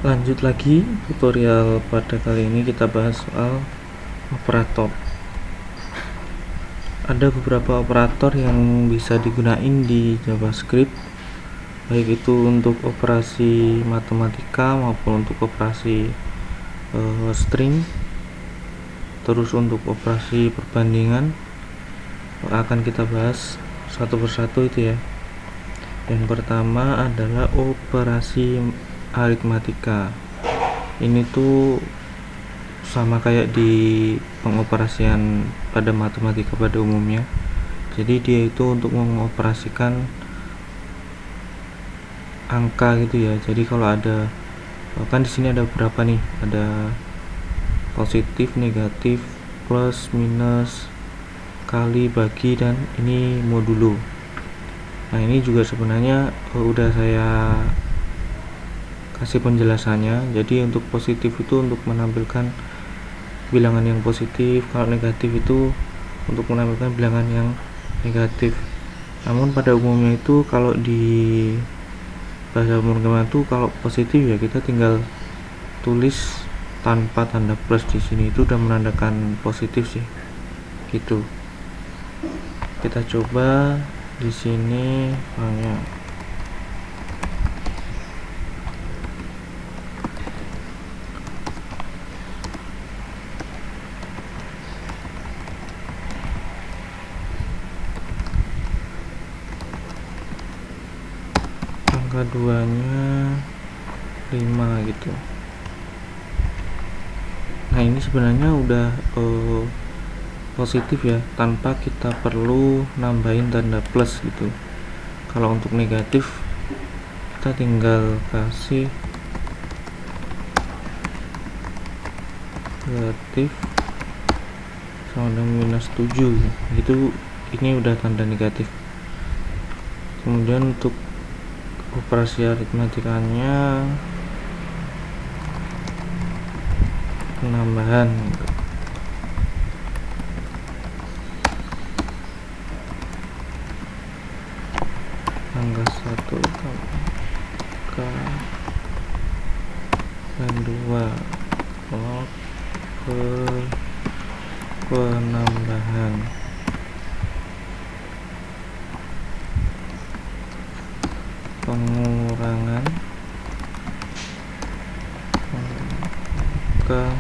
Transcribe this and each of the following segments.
Lanjut lagi tutorial pada kali ini kita bahas soal operator. Ada beberapa operator yang bisa digunain di JavaScript, baik itu untuk operasi matematika maupun untuk operasi string, terus untuk operasi perbandingan akan kita bahas satu persatu itu ya. Yang pertama adalah operasi aritmatika. Ini tuh sama kayak di pengoperasian pada matematika pada umumnya. Jadi dia itu untuk mengoperasikan angka gitu ya. Jadi kalau ada, kan di sini ada berapa nih? Ada positif, negatif, plus, minus, kali, bagi, dan ini modulo. Nah ini juga sebenarnya udah saya kasih penjelasannya. Jadi untuk positif itu untuk menampilkan bilangan yang positif, kalau negatif itu untuk menampilkan bilangan yang negatif. Namun pada umumnya itu kalau di bahasa pemrograman itu kalau positif ya kita tinggal tulis tanpa tanda plus di sini, itu udah menandakan positif sih. Gitu. Kita coba di sini hanya angka 2 nya 5 gitu. Nah ini sebenarnya udah positif ya, tanpa kita perlu nambahin tanda plus gitu. Kalau untuk negatif kita tinggal kasih negatif sama dengan minus 7 gitu, ini udah tanda negatif. Kemudian untuk operasi aritmatikanya penambahan angka 1 angka dan 2 log penambahan pengurangan angka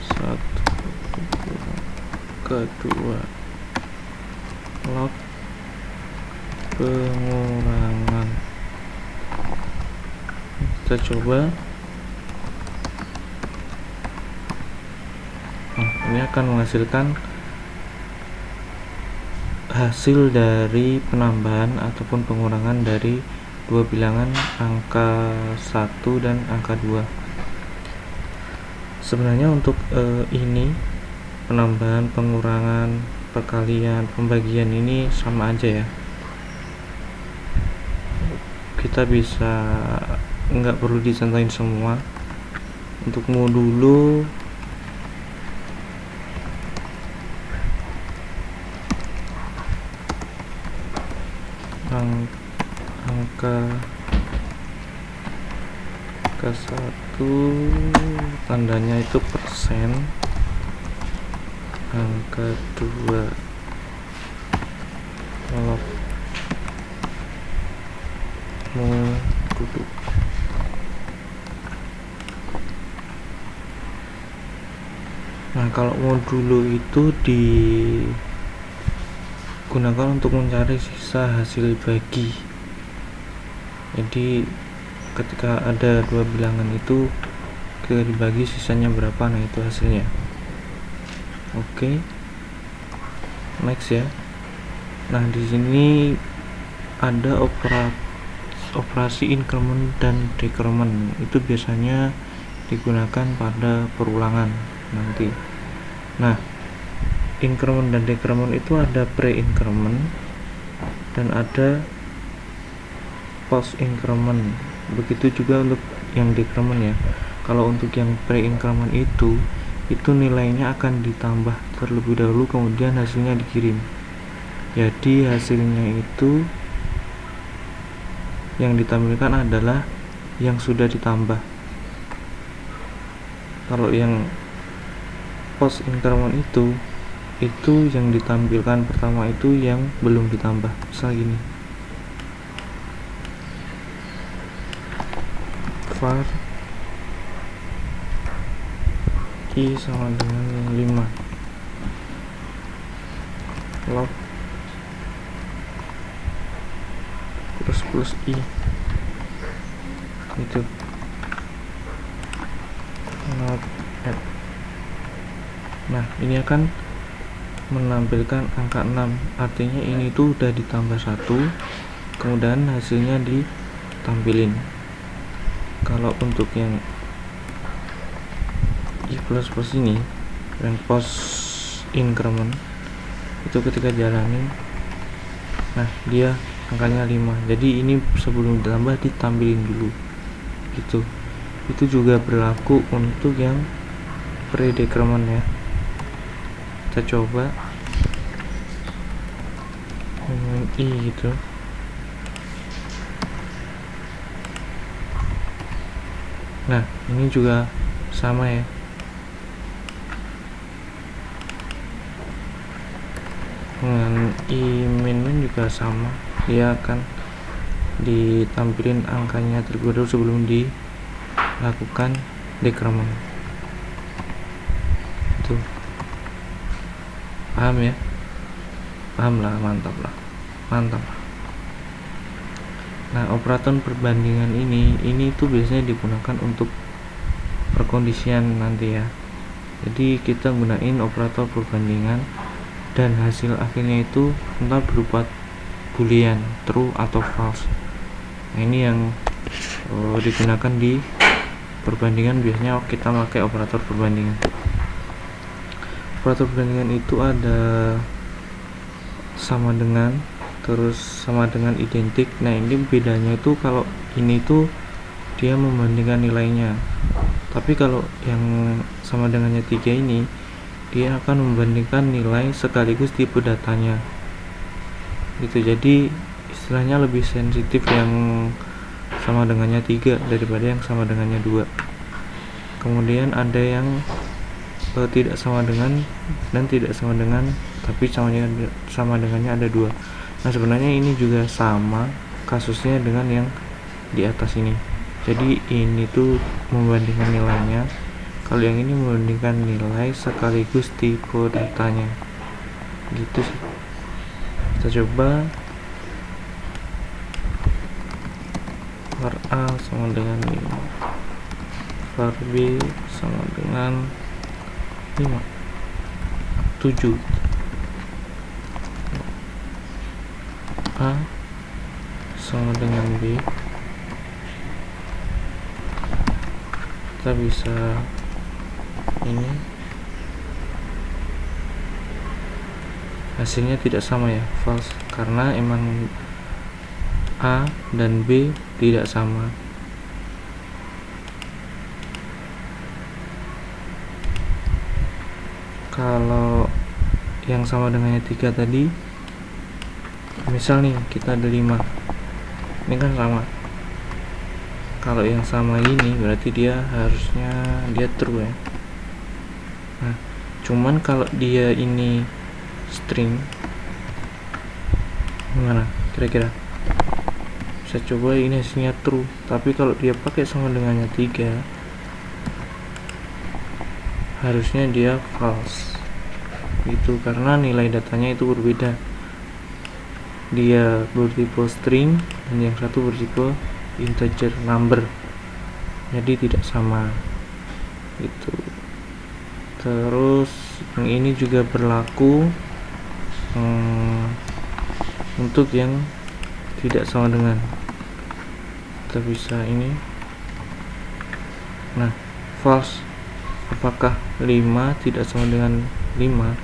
1 ke 2 log pengurangan. Kita coba. Ini akan menghasilkan hasil dari penambahan ataupun pengurangan dari dua bilangan angka 1 dan angka 2. Sebenarnya untuk ini penambahan, pengurangan, perkalian, pembagian ini sama aja ya. Kita bisa nggak perlu dicontohin semua. Untuk modulo angka 1 tandanya itu persen, angka 2 log modulo. Nah kalau modulo itu digunakan untuk mencari sisa hasil bagi. Jadi ketika ada dua bilangan itu ketika dibagi sisanya berapa, nah itu hasilnya. Oke. Next ya. Nah di sini ada operasi increment dan decrement, itu biasanya digunakan pada perulangan nanti. Nah increment dan decrement itu ada pre-increment dan ada post increment. Begitu juga untuk yang decrement ya. Kalau untuk yang pre-increment itu nilainya akan ditambah terlebih dahulu, kemudian hasilnya dikirim. Jadi hasilnya itu yang ditampilkan adalah yang sudah ditambah. Kalau yang post increment itu yang ditampilkan pertama itu yang belum ditambah. Misal gini, var i sama dengan 5 log plus i itu not add. Nah, ini akan menampilkan angka 6, artinya ini tuh udah ditambah 1, kemudian hasilnya ditampilin. Kalau untuk yang i plus ini, yang post increment itu ketika jalanin, nah dia angkanya 5, jadi ini sebelum ditambah ditampilin dulu gitu. Itu juga berlaku untuk yang pre-decrement ya. Kita coba dengan i gitu. Nah, ini juga sama ya. Dengan i min juga sama, dia akan ditampilin angkanya terlebih dahulu sebelum dilakukan decrement. Tuh, paham ya? Paham lah, mantap lah. Nah, operator perbandingan ini tuh biasanya digunakan untuk perkondisian nanti ya. Jadi kita gunain operator perbandingan dan hasil akhirnya itu entah berupa boolean, true atau false. Nah, ini yang digunakan di perbandingan. Biasanya kita pakai operator perbandingan. Operator perbandingan itu ada sama dengan, terus sama dengan, identik. Nah, ini bedanya itu kalau ini tuh dia membandingkan nilainya, tapi kalau yang sama dengannya 3 ini dia akan membandingkan nilai sekaligus tipe datanya gitu. Jadi istilahnya lebih sensitif yang sama dengannya 3 daripada yang sama dengannya 2. Kemudian ada yang tidak sama dengan dan tidak sama dengan, tapi sama dengannya ada 2. Nah, sebenarnya ini juga sama kasusnya dengan yang di atas ini. Jadi ini tuh membandingkan nilainya, kalau yang ini membandingkan nilai sekaligus tipe datanya gitu sih. Kita coba var a sama dengan 5, var b sama dengan 5, 7, a sama dengan b. Kita bisa ini hasilnya tidak sama ya, false, karena emang a dan b tidak sama. Kalau yang sama dengannya 3 tadi, misal nih kita ada 5, ini kan sama. Kalau yang sama ini berarti dia harusnya true ya. Nah, cuman kalau dia ini string, gimana kira-kira? Bisa coba ini hasilnya true, tapi kalau dia pakai sama dengannya 3 harusnya dia false gitu, karena nilai datanya itu berbeda. Dia bertipe string dan yang satu bertipe integer number, jadi tidak sama gitu. Terus yang ini juga berlaku untuk yang tidak sama dengan. Kita bisa ini, nah false, apakah 5 tidak sama dengan 5?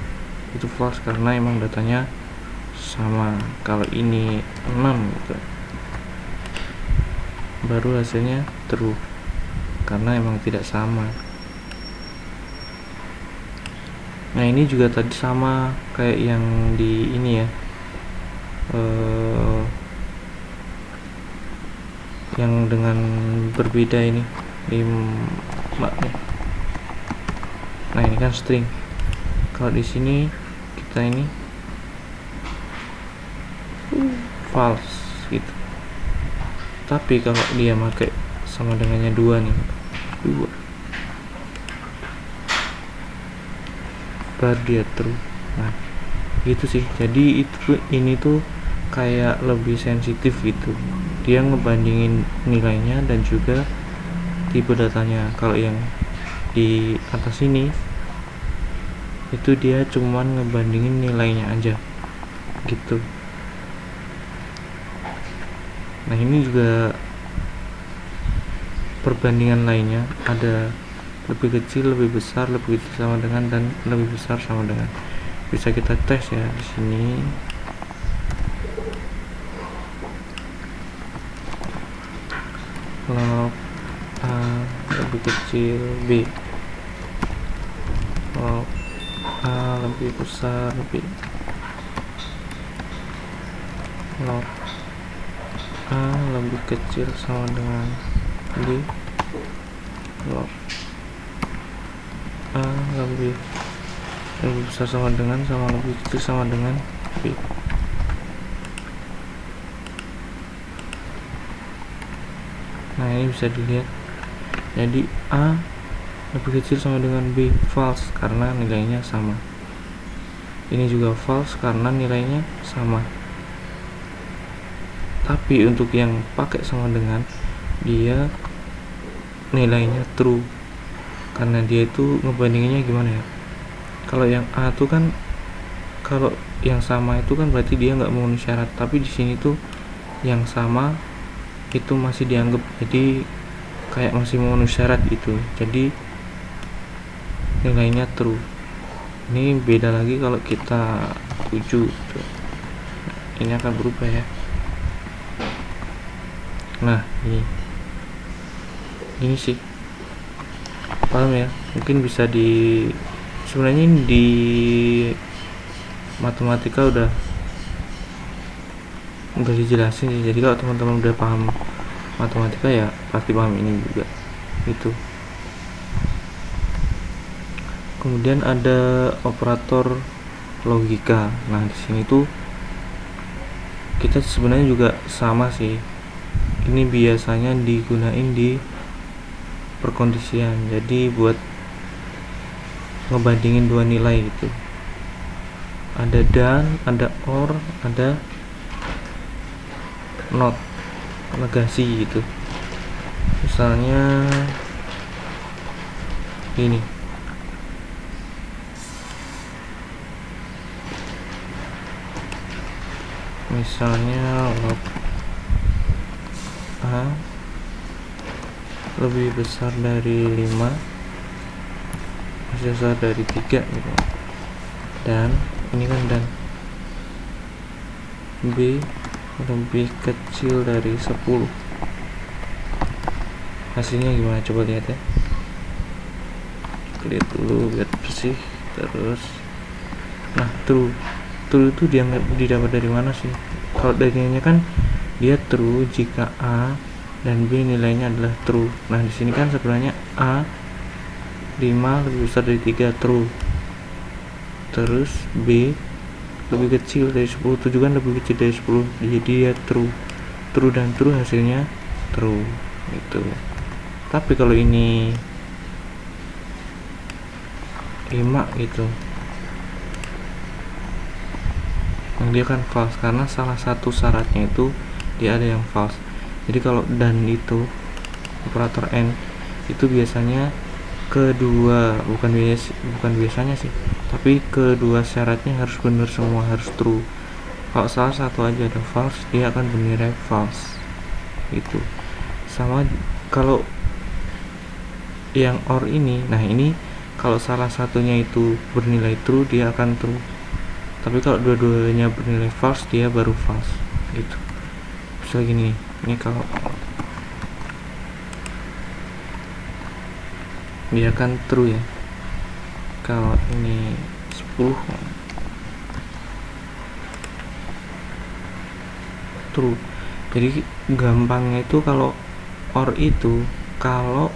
Itu false karena emang datanya sama. Kalau ini 6 gitu, baru hasilnya true karena emang tidak sama. Nah, ini juga tadi sama kayak yang di ini ya, yang dengan berbeda ini 5 nih. Nah ini kan string. Kalau di sini kita ini false gitu. Tapi kalau dia pakai sama dengannya 2 nih, 2, baru dia true. Nah gitu sih. Jadi ini tuh kayak lebih sensitif gitu, dia ngebandingin nilainya dan juga tipe datanya. Kalau yang di atas ini itu dia cuman ngebandingin nilainya aja gitu. Nah ini juga perbandingan lainnya, ada lebih kecil, lebih besar, lebih kecil sama dengan, dan lebih besar sama dengan. Bisa kita tes ya di sini. Log A lebih kecil B, log A lebih besar B, log A lebih kecil sama dengan B, log A lebih besar sama dengan, sama lebih kecil sama dengan B. Nah ini bisa dilihat, jadi A lebih kecil sama dengan B false karena nilainya sama. Ini juga false karena nilainya sama. Tapi untuk yang pakai sama dengan, dia nilainya true karena dia itu ngebandinginnya gimana ya. Kalau yang A tuh kan, kalau yang sama itu kan berarti dia nggak memenuhi syarat, tapi di sini tuh yang sama itu masih dianggap jadi kayak masih memenuhi syarat gitu, jadi nilainya true. Ini beda lagi kalau kita tuju gitu. Ini akan berubah ya. Nah ini sih, paham ya? Mungkin bisa sebenarnya ini di matematika udah dijelasin sih. Jadi kalau teman-teman udah paham matematika ya pasti paham ini juga gitu. Kemudian ada operator logika. Nah di sini tuh kita sebenarnya juga sama sih. Ini biasanya digunain di perkondisian, jadi buat ngebandingin dua nilai gitu. Ada dan, ada or, ada not, negasi gitu. Misalnya ini, misalnya log A lebih besar dari 5, lebih besar dari 3 gitu. Dan ini kan dan B lebih kecil dari 10. Hasilnya gimana, coba lihat ya. Lihat dulu biar bersih. Terus nah true itu dia didapat dari mana sih? Kalau dari nilainya kan dia true jika A dan B nilainya adalah true. Nah di sini kan sebenarnya A 5 lebih besar dari 3 true, terus B lebih kecil dari 10, 7 kan lebih kecil dari 10, jadi dia true dan true hasilnya true gitu. Tapi kalau ini 5 gitu, yang dia kan false karena salah satu syaratnya itu dia ada yang false. Jadi kalau dan itu operator and itu biasanya bukan biasanya sih, tapi kedua syaratnya harus benar semua, harus true. Kalau salah satu aja ada false, dia akan bernilai false itu. Sama kalau yang or ini, nah ini kalau salah satunya itu bernilai true, dia akan true. Tapi kalau dua-duanya bernilai false, dia baru false gitu. Misal gini, ini kalau dia kan true ya, kalau ini 10 true. Jadi gampangnya itu kalau OR itu kalau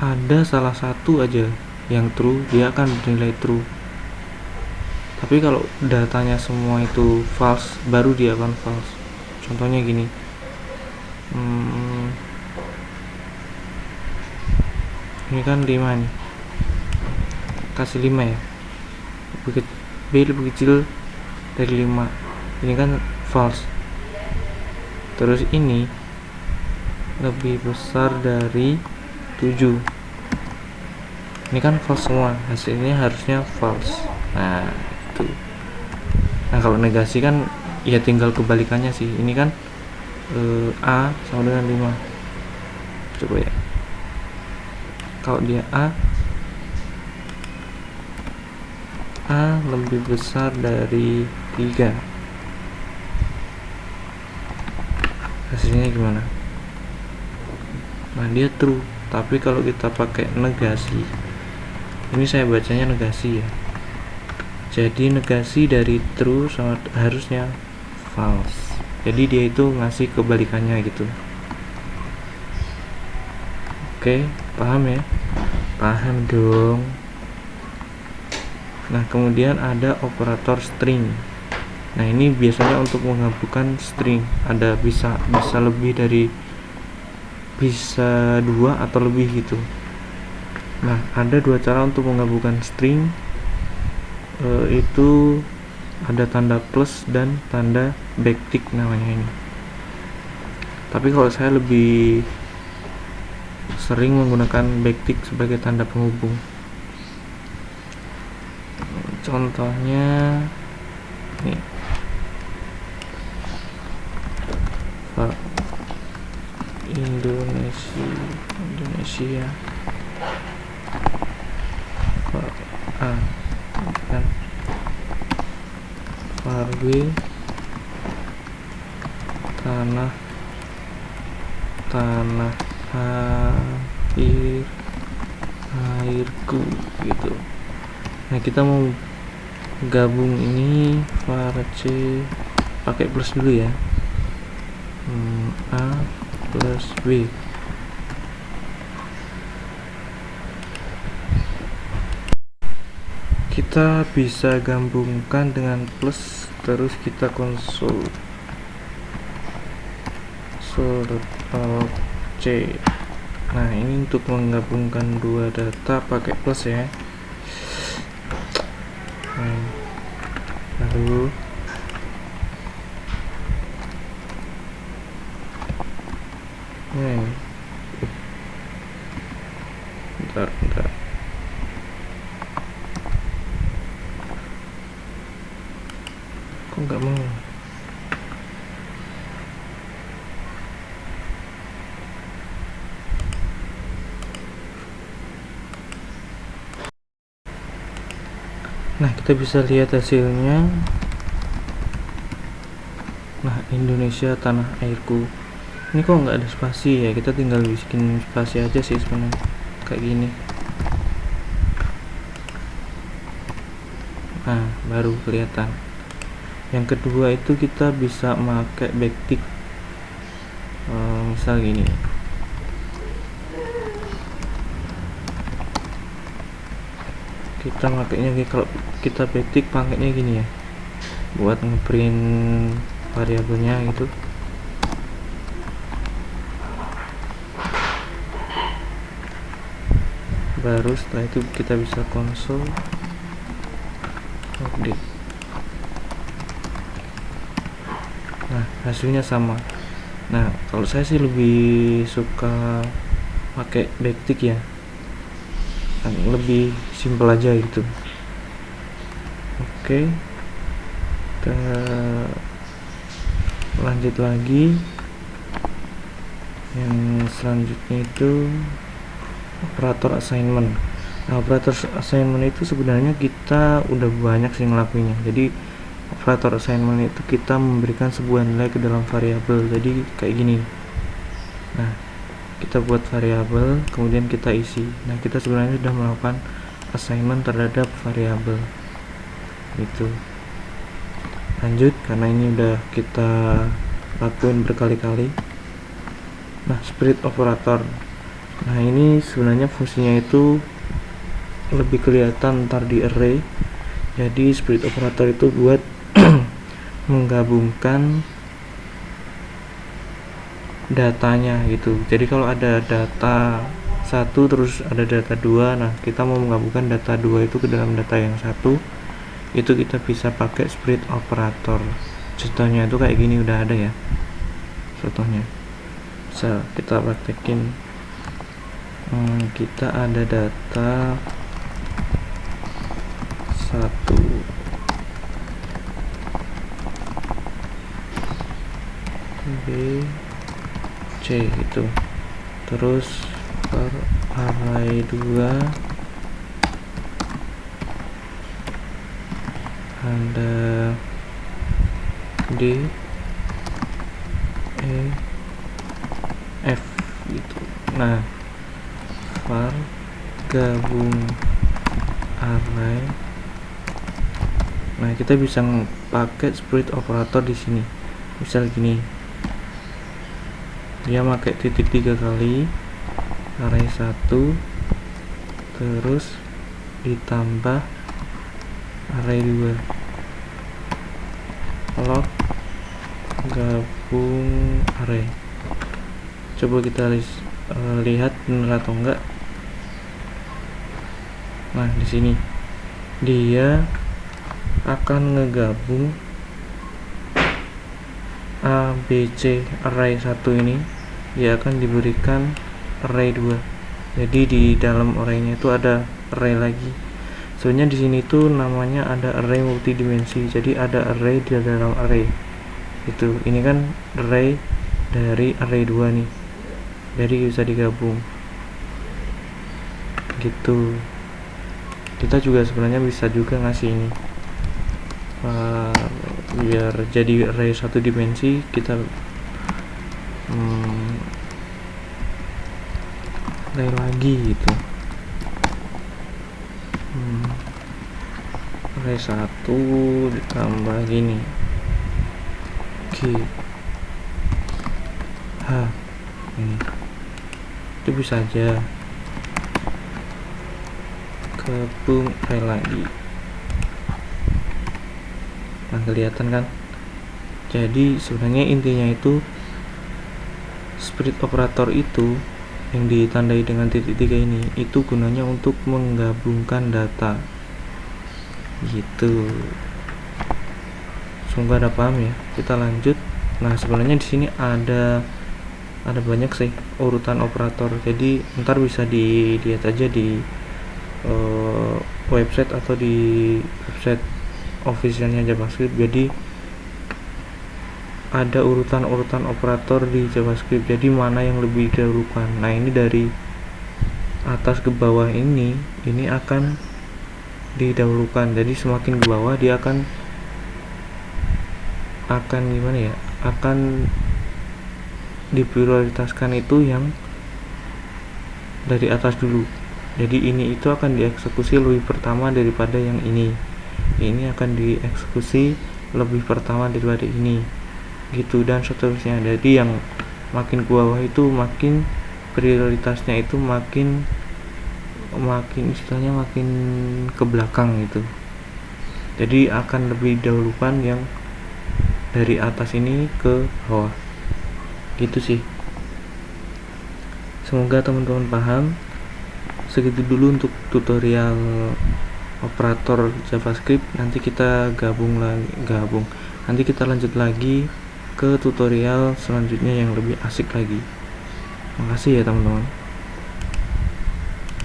ada salah satu aja yang true, dia akan bernilai true. Tapi kalau datanya semua itu false, baru dia akan false. Contohnya gini, ini kan 5 nih, kasih 5 ya, B lebih kecil dari 5, ini kan false. Terus ini lebih besar dari 7, ini kan false semua, hasilnya harusnya false. Nah itu. Nah kalau negasi kan ya tinggal kebalikannya sih. Ini kan A sama dengan 5. Coba ya, kalau dia A lebih besar dari 3, hasilnya gimana? Nah dia true. Tapi kalau kita pakai negasi, ini saya bacanya negasi ya, jadi negasi dari true sama harusnya false, jadi dia itu ngasih kebalikannya gitu. Oke, paham ya? Paham dong. Nah kemudian ada operator string. Nah ini biasanya untuk menggabungkan string, ada bisa lebih dari, bisa 2 atau lebih gitu. Nah ada 2 cara untuk menggabungkan string, itu ada tanda plus dan tanda backtick namanya ini. Tapi kalau saya lebih sering menggunakan backtick sebagai tanda penghubung. Contohnya nih, Indonesia kan Farwe tanah airku gitu. Nah kita mau gabung ini varc pakai plus dulu ya, A plus B. Kita bisa gabungkan dengan plus, terus kita console C. Nah ini untuk menggabungkan 2 data pakai plus ya. Lalu bentar kok nggak mau. Nah kita bisa lihat hasilnya. Nah Indonesia tanah airku, ini kok nggak ada spasi ya, kita tinggal bikin spasi aja sih sebenarnya kayak gini. Nah baru kelihatan. Yang kedua itu kita bisa pakai backtick, misal gini, kita makainya kalau kita backtick pakainya gini ya, buat ngeprint variabelnya gitu. Baru setelah itu kita bisa console update. Nah hasilnya sama. Nah kalau saya sih lebih suka pakai backtick ya, lebih simpel aja gitu. Oke, kita lanjut lagi. Yang selanjutnya itu operator assignment. Nah operator assignment itu sebenarnya kita udah banyak sih ngelakuinnya. Jadi operator assignment itu kita memberikan sebuah nilai ke dalam variabel, jadi kayak gini. Nah kita buat variabel, kemudian kita isi. Nah kita sebenarnya sudah melakukan assignment terhadap variabel itu. Lanjut, karena ini udah kita lakuin berkali-kali. Nah, split operator, nah ini sebenarnya fungsinya itu lebih kelihatan ntar di array. Jadi split operator itu buat menggabungkan datanya gitu. Jadi kalau ada data satu terus ada data 2, nah kita mau menggabungkan data 2 itu ke dalam data yang satu, itu kita bisa pakai split operator. Contohnya itu kayak gini, udah ada ya contohnya, bisa kita praktekin. Kita ada data 1 B C gitu, terus per array 2 ada D E F gitu. Nah, var gabung array. Nah, kita bisa pakai split operator di sini. Misal gini, dia pakai titik 3 kali array 1 terus ditambah array 2 log gabung array. Coba kita lihat benar atau enggak. Nah, di sini dia akan ngegabung A, B, C array 1 ini, dia akan diberikan array 2. Jadi di dalam arraynya itu ada array lagi. Sebenarnya di sini tuh namanya ada array multidimensi. Jadi ada array di dalam array. Itu ini kan array dari array 2 nih. Jadi bisa digabung. Gitu. Kita juga sebenarnya bisa juga ngasih ini. Biar jadi array 1 dimensi, kita array lagi gitu. Array 1 ditambah gini G H ini, itu bisa aja gabung array lagi. Nah, kelihatan kan? Jadi sebenarnya intinya itu split operator itu yang ditandai dengan titik 3 ini, itu gunanya untuk menggabungkan data gitu. Semoga ada paham ya. Kita lanjut. Nah, sebenarnya di sini ada banyak sih urutan operator. Jadi ntar bisa dilihat aja di website atau di website officialnya JavaScript. Jadi ada urutan-urutan operator di JavaScript. Jadi mana yang lebih didahulukan. Nah, ini dari atas ke bawah ini akan didahulukan. Jadi semakin ke bawah dia akan gimana ya? Akan diprioritaskan itu yang dari atas dulu. Jadi ini itu akan dieksekusi lebih pertama daripada yang ini. Ini akan dieksekusi lebih pertama daripada ini, gitu, dan seterusnya. Jadi yang makin ke bawah itu makin prioritasnya itu makin istilahnya makin ke belakang gitu. Jadi akan lebih dahulukan yang dari atas ini ke bawah, gitu sih. Semoga teman-teman paham. Segitu dulu untuk tutorial operator JavaScript. Nanti kita nanti kita lanjut lagi ke tutorial selanjutnya yang lebih asik lagi. Makasih ya teman-teman.